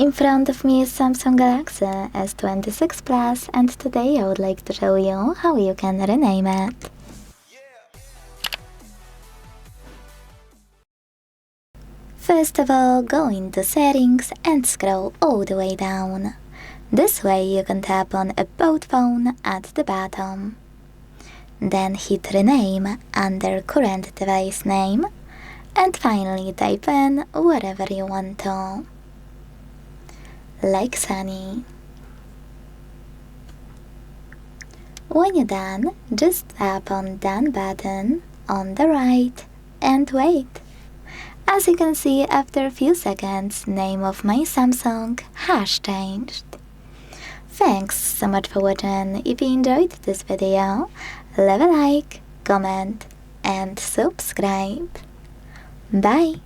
In front of me is Samsung Galaxy S26 Plus, and today I would like to show you how you can rename it. First of all, go into Settings and scroll all the way down. This way you can tap on About Phone at the bottom. Then hit Rename under Current Device Name, and finally type in whatever you want to, like Sunny. When you're done, just tap on Done button on the right and wait. As you can see, after a few seconds, name of my Samsung has changed. Thanks so much for watching. If you enjoyed this video, leave a like, comment and subscribe. Bye!